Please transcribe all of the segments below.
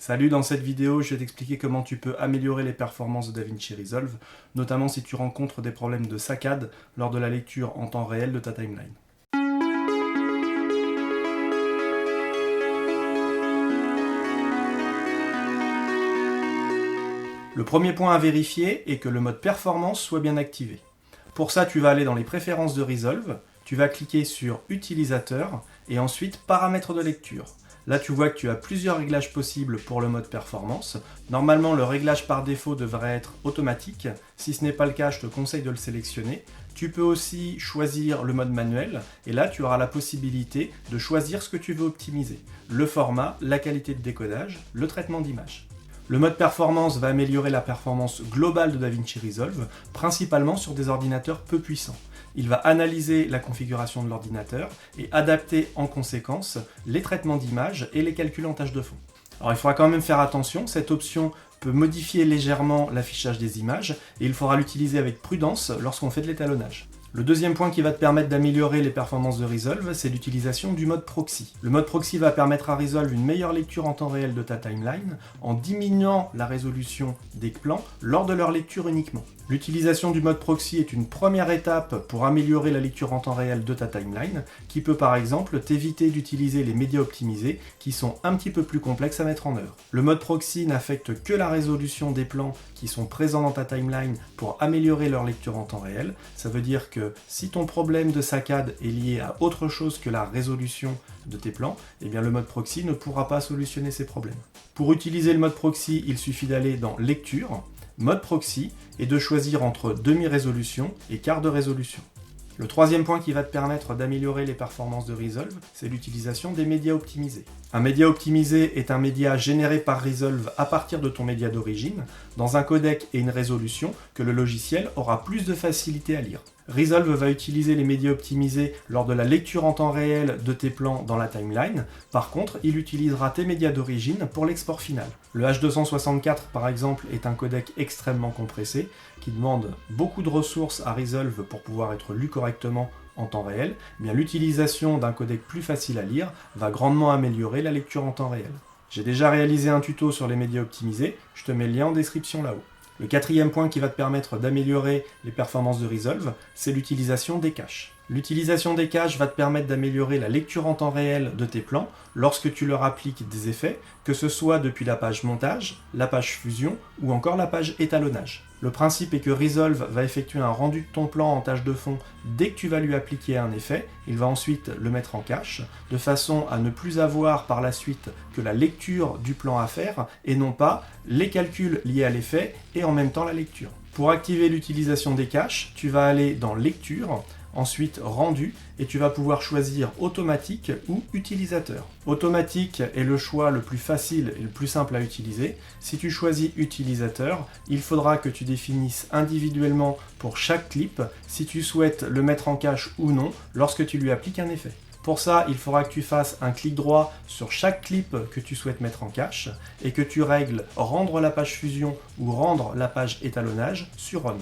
Salut, dans cette vidéo, je vais t'expliquer comment tu peux améliorer les performances de DaVinci Resolve, notamment si tu rencontres des problèmes de saccade lors de la lecture en temps réel de ta timeline. Le premier point à vérifier est que le mode performance soit bien activé. Pour ça, tu vas aller dans les préférences de Resolve, tu vas cliquer sur Utilisateur et ensuite Paramètres de lecture. Là, tu vois que tu as plusieurs réglages possibles pour le mode performance. Normalement, le réglage par défaut devrait être automatique. Si ce n'est pas le cas, je te conseille de le sélectionner. Tu peux aussi choisir le mode manuel et là, tu auras la possibilité de choisir ce que tu veux optimiser. Le format, la qualité de décodage, le traitement d'image. Le mode performance va améliorer la performance globale de DaVinci Resolve, principalement sur des ordinateurs peu puissants. Il va analyser la configuration de l'ordinateur et adapter en conséquence les traitements d'image et les calculs en tâche de fond. Alors il faudra quand même faire attention, cette option peut modifier légèrement l'affichage des images et il faudra l'utiliser avec prudence lorsqu'on fait de l'étalonnage. Le deuxième point qui va te permettre d'améliorer les performances de Resolve, c'est l'utilisation du mode proxy. Le mode proxy va permettre à Resolve une meilleure lecture en temps réel de ta timeline en diminuant la résolution des plans lors de leur lecture uniquement. L'utilisation du mode proxy est une première étape pour améliorer la lecture en temps réel de ta timeline, qui peut par exemple t'éviter d'utiliser les médias optimisés qui sont un petit peu plus complexes à mettre en œuvre. Le mode proxy n'affecte que la résolution des plans qui sont présents dans ta timeline pour améliorer leur lecture en temps réel. Ça veut dire que si ton problème de saccade est lié à autre chose que la résolution de tes plans, eh bien le mode proxy ne pourra pas solutionner ces problèmes. Pour utiliser le mode proxy, il suffit d'aller dans Lecture, Mode proxy et de choisir entre demi-résolution et quart de résolution. Le troisième point qui va te permettre d'améliorer les performances de Resolve, c'est l'utilisation des médias optimisés. Un média optimisé est un média généré par Resolve à partir de ton média d'origine, dans un codec et une résolution que le logiciel aura plus de facilité à lire. Resolve va utiliser les médias optimisés lors de la lecture en temps réel de tes plans dans la timeline. Par contre, il utilisera tes médias d'origine pour l'export final. Le H264 par exemple est un codec extrêmement compressé qui demande beaucoup de ressources à Resolve pour pouvoir être lu correctement en temps réel. Bien, l'utilisation d'un codec plus facile à lire va grandement améliorer la lecture en temps réel. J'ai déjà réalisé un tuto sur les médias optimisés, je te mets le lien en description là-haut. Le quatrième point qui va te permettre d'améliorer les performances de Resolve, c'est l'utilisation des caches. L'utilisation des caches va te permettre d'améliorer la lecture en temps réel de tes plans lorsque tu leur appliques des effets, que ce soit depuis la page montage, la page fusion ou encore la page étalonnage. Le principe est que Resolve va effectuer un rendu de ton plan en tâche de fond dès que tu vas lui appliquer un effet. Il va ensuite le mettre en cache, de façon à ne plus avoir par la suite que la lecture du plan à faire et non pas les calculs liés à l'effet et en même temps la lecture. Pour activer l'utilisation des caches, tu vas aller dans Lecture, ensuite Rendu, et tu vas pouvoir choisir Automatique ou Utilisateur. Automatique est le choix le plus facile et le plus simple à utiliser. Si tu choisis Utilisateur, il faudra que tu définisses individuellement pour chaque clip si tu souhaites le mettre en cache ou non lorsque tu lui appliques un effet. Pour ça, il faudra que tu fasses un clic droit sur chaque clip que tu souhaites mettre en cache et que tu règles rendre la page fusion ou rendre la page étalonnage sur On.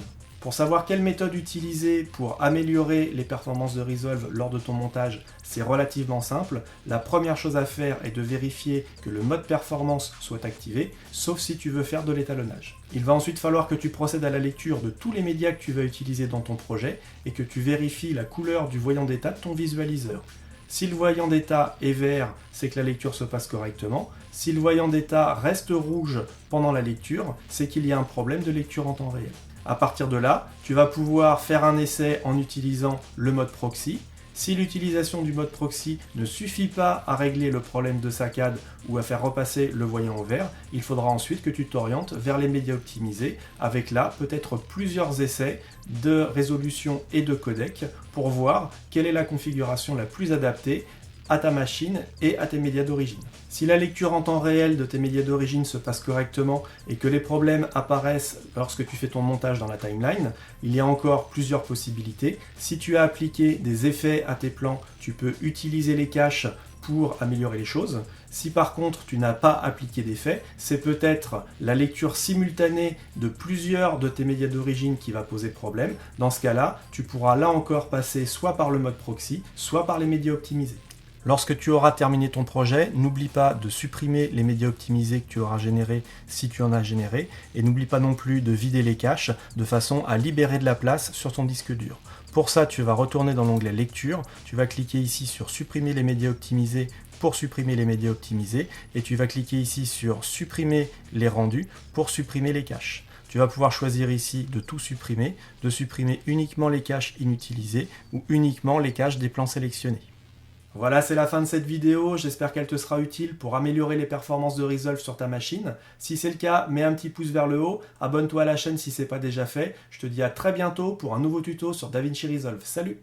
Pour savoir quelle méthode utiliser pour améliorer les performances de Resolve lors de ton montage, c'est relativement simple. La première chose à faire est de vérifier que le mode performance soit activé, sauf si tu veux faire de l'étalonnage. Il va ensuite falloir que tu procèdes à la lecture de tous les médias que tu vas utiliser dans ton projet et que tu vérifies la couleur du voyant d'état de ton visualiseur. Si le voyant d'état est vert, c'est que la lecture se passe correctement. Si le voyant d'état reste rouge pendant la lecture, c'est qu'il y a un problème de lecture en temps réel. À partir de là, tu vas pouvoir faire un essai en utilisant le mode proxy. Si l'utilisation du mode proxy ne suffit pas à régler le problème de saccade ou à faire repasser le voyant au vert, il faudra ensuite que tu t'orientes vers les médias optimisés avec là peut-être plusieurs essais de résolution et de codec pour voir quelle est la configuration la plus adaptée à ta machine et à tes médias d'origine. Si la lecture en temps réel de tes médias d'origine se passe correctement et que les problèmes apparaissent lorsque tu fais ton montage dans la timeline, il y a encore plusieurs possibilités. Si tu as appliqué des effets à tes plans, tu peux utiliser les caches pour améliorer les choses. Si par contre tu n'as pas appliqué d'effet, c'est peut-être la lecture simultanée de plusieurs de tes médias d'origine qui va poser problème. Dans ce cas-là, tu pourras là encore passer soit par le mode proxy, soit par les médias optimisés. Lorsque tu auras terminé ton projet, n'oublie pas de supprimer les médias optimisés que tu auras générés si tu en as généré, et n'oublie pas non plus de vider les caches de façon à libérer de la place sur ton disque dur. Pour ça, tu vas retourner dans l'onglet Lecture, tu vas cliquer ici sur Supprimer les médias optimisés pour supprimer les médias optimisés, et tu vas cliquer ici sur Supprimer les rendus pour supprimer les caches. Tu vas pouvoir choisir ici de tout supprimer, de supprimer uniquement les caches inutilisées ou uniquement les caches des plans sélectionnés. Voilà, c'est la fin de cette vidéo, j'espère qu'elle te sera utile pour améliorer les performances de Resolve sur ta machine. Si c'est le cas, mets un petit pouce vers le haut, abonne-toi à la chaîne si ce n'est pas déjà fait. Je te dis à très bientôt pour un nouveau tuto sur DaVinci Resolve. Salut!